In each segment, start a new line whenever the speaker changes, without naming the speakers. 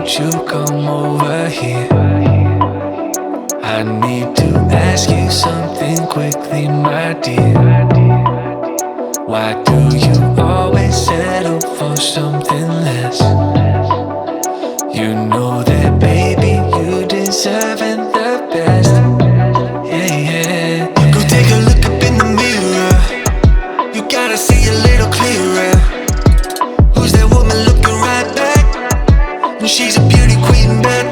won't you come over here? I need to ask you something quickly, my dear. Why do you always settle for something less? You know that, baby, you deserving the best. Yeah, yeah. Go take a look up in the mirror. You gotta see a little clearer. Who's that woman looking right back? And she's a beauty queen, bad.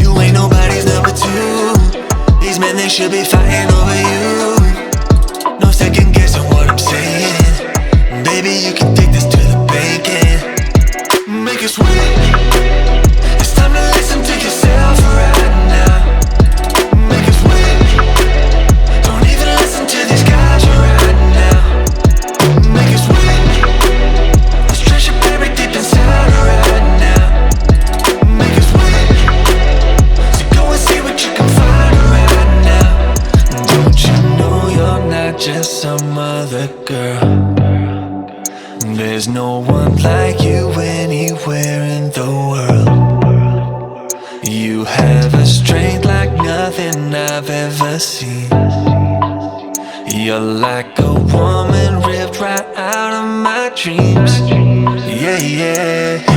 You ain't nobody's number two. These men, they should be fighting over you. No second guessing what I'm saying. Baby, you can take this to the bank and make it sweet. It's time to listen to yourself right now. Make it sweet. Don't even listen to these guys right now. Make it sweet. Let's treasure baby deep inside right now. Make it sweet. So go and see what you can find right now. Don't you know you're not just some other girl? There's no one like you anywhere in the world. You have a strength like nothing I've ever seen. You're like a woman ripped right out of my dreams. Yeah, yeah.